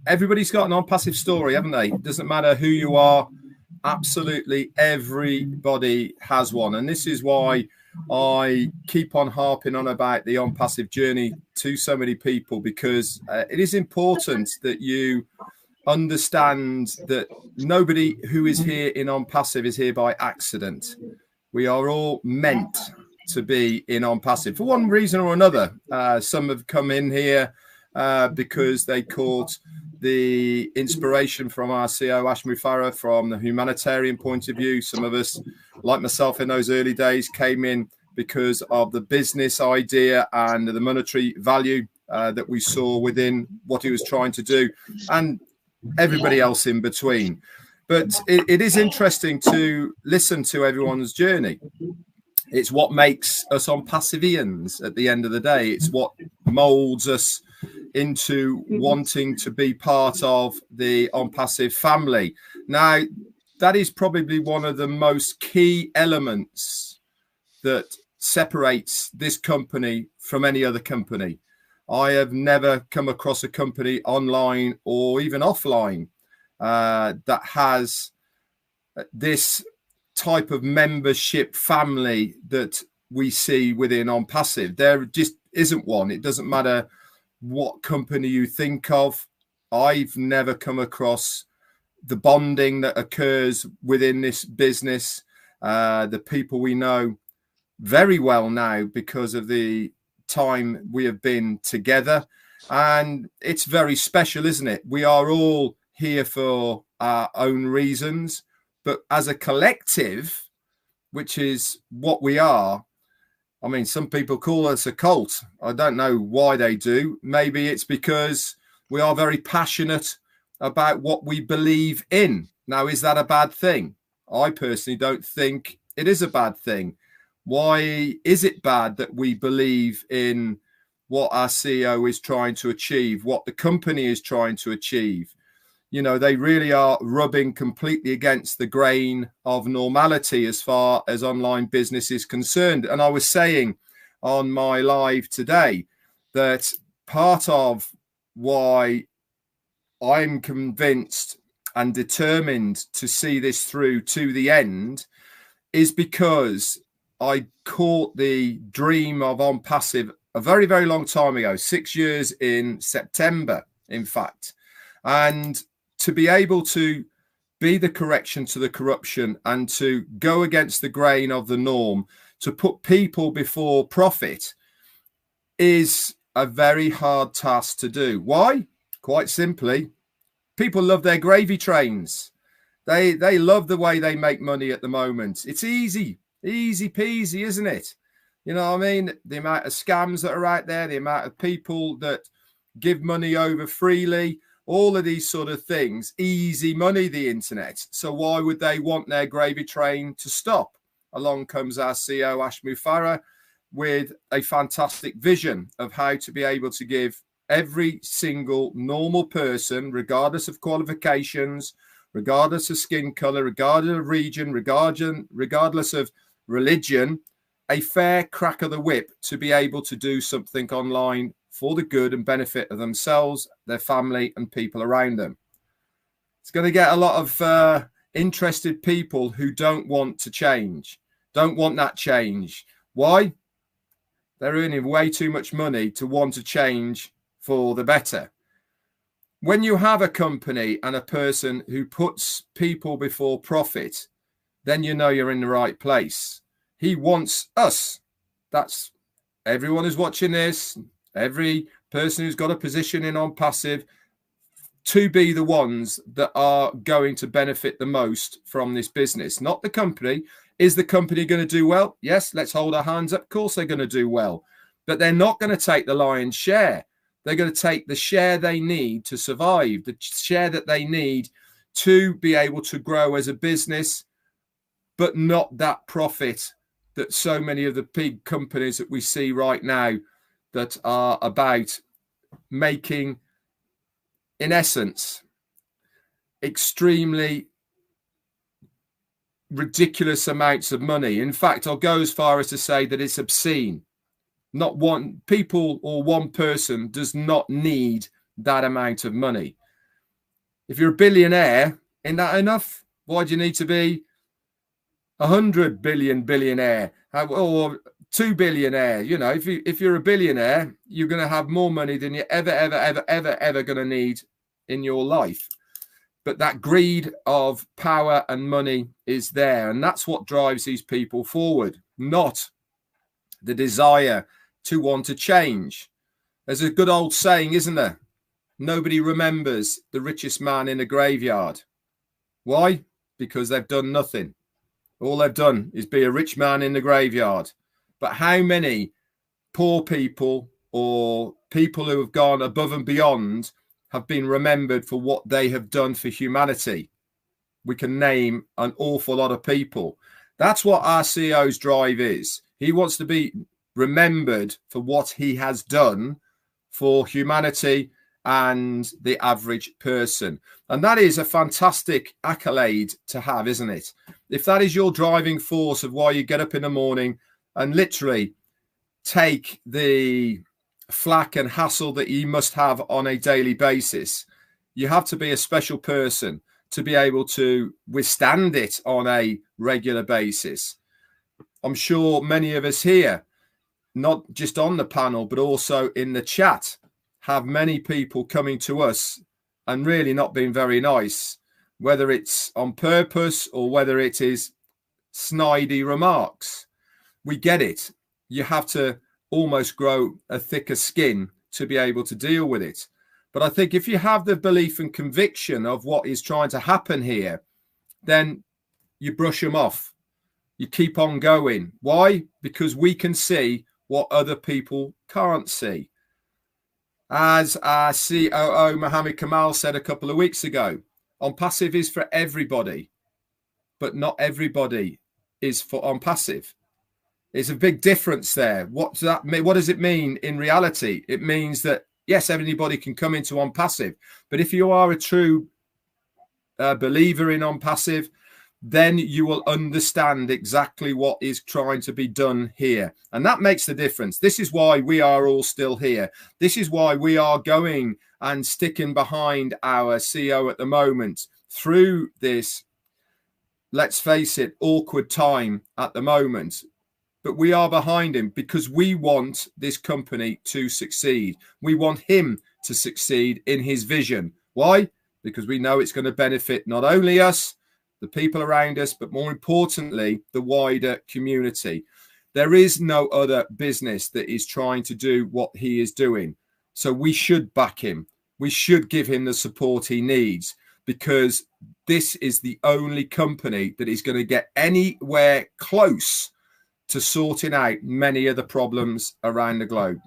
everybody's got an OnPassive story, haven't they? It doesn't matter who you are. Absolutely everybody has one. And this is why I keep on harping on about the OnPassive journey to so many people, because it is important that you understand that nobody who is here in OnPassive is here by accident. We are all meant to be in OnPassive for one reason or another. Some have come in here because they caught the inspiration from our CEO Ash Mufareh from the humanitarian point of view. Some of us, like myself in those early days, came in because of the business idea and the monetary value that we saw within what he was trying to do, and everybody else in between. But it is interesting to listen to everyone's journey. It's what makes us OnPassivians at the end of the day. It's what molds us into wanting to be part of the OnPassive family. Now, that is probably one of the most key elements that separates this company from any other company. I have never come across a company online or even offline that has this type of membership family that we see within OnPassive. There just isn't one. It doesn't matter what company you think of. I've never come across the bonding that occurs within this business. The people we know very well now because of the time we have been together, and it's very special, isn't it? We are all here for our own reasons, but as a collective, which is what we are, I mean, some people call us a cult. I don't know why they do. Maybe it's because we are very passionate about what we believe in. Now, is that a bad thing? I personally don't think it is a bad thing. Why is it bad that we believe in what our CEO is trying to achieve, what the company is trying to achieve? You know, they really are rubbing completely against the grain of normality as far as online business is concerned. And I was saying on my live today that part of why I'm convinced and determined to see this through to the end is because I caught the dream of OnPassive a very, very long time ago, 6 years in September, in fact. And to be able to be the correction to the corruption and to go against the grain of the norm, to put people before profit, is a very hard task to do. Why? Quite simply, people love their gravy trains. They love the way they make money at the moment. It's easy peasy, isn't it? You know what I mean? The amount of scams that are out there, the amount of people that give money over freely, all of these sort of things, easy money, the internet. So why would they want their gravy train to stop? Along comes our CEO, Ash Mufareh, with a fantastic vision of how to be able to give every single normal person, regardless of qualifications, regardless of skin color, regardless of region, regardless of religion, a fair crack of the whip to be able to do something online for the good and benefit of themselves, their family, and people around them. It's going to get a lot of interested people who don't want to change, don't want that change. Why? They're earning way too much money to want to change for the better. When you have a company and a person who puts people before profit, then you know you're in the right place. He wants us. That's everyone who's watching this, every person who's got a position in OnPassive, to be the ones that are going to benefit the most from this business, not the company. Is the company going to do well? Yes, let's hold our hands up. Of course they're going to do well, but they're not going to take the lion's share. They're going to take the share they need to survive, the share that they need to be able to grow as a business, but not that profit that so many of the big companies that we see right now that are about making, in essence, extremely ridiculous amounts of money. In fact, I'll go as far as to say that it's obscene. Not one people or one person does not need that amount of money. If you're a billionaire, isn't that enough? Why do you need to be 100 billion billionaire or 2 billionaire? You know, if you're a billionaire, you're going to have more money than you're ever going to need in your life. But that greed of power and money is there, and that's what drives these people forward, not the desire to want to change. There's a good old saying, isn't there? Nobody remembers the richest man in a graveyard. Why? Because they've done nothing. All they've done is be a rich man in the graveyard. But how many poor people or people who have gone above and beyond have been remembered for what they have done for humanity? We can name an awful lot of people. That's what our CEO's drive is. He wants to be remembered for what he has done for humanity and the average person. And that is a fantastic accolade to have, isn't it? If that is your driving force of why you get up in the morning and literally take the flack and hassle that you must have on a daily basis, you have to be a special person to be able to withstand it on a regular basis. I'm sure many of us here, not just on the panel, but also in the chat, have many people coming to us and really not being very nice, whether it's on purpose or whether it is snidey remarks. We get it. You have to almost grow a thicker skin to be able to deal with it. But I think if you have the belief and conviction of what is trying to happen here, then you brush them off. You keep on going. Why? Because we can see what other people can't see. As our COO Mohammed Kamal said a couple of weeks ago, OnPassive is for everybody, but not everybody is for OnPassive. There's a big difference there. What does that mean? What does it mean in reality? It means that, yes, anybody can come into OnPassive, but if you are a true believer in OnPassive, then you will understand exactly what is trying to be done here. And that makes the difference. This is why we are all still here. This is why we are going and sticking behind our CEO at the moment through this, let's face it, awkward time at the moment. But we are behind him because we want this company to succeed. We want him to succeed in his vision. Why? Because we know it's going to benefit not only us, the people around us, but more importantly, the wider community. There is no other business that is trying to do what he is doing. So we should back him. We should give him the support he needs, because this is the only company that is going to get anywhere close to sorting out many of the problems around the globe.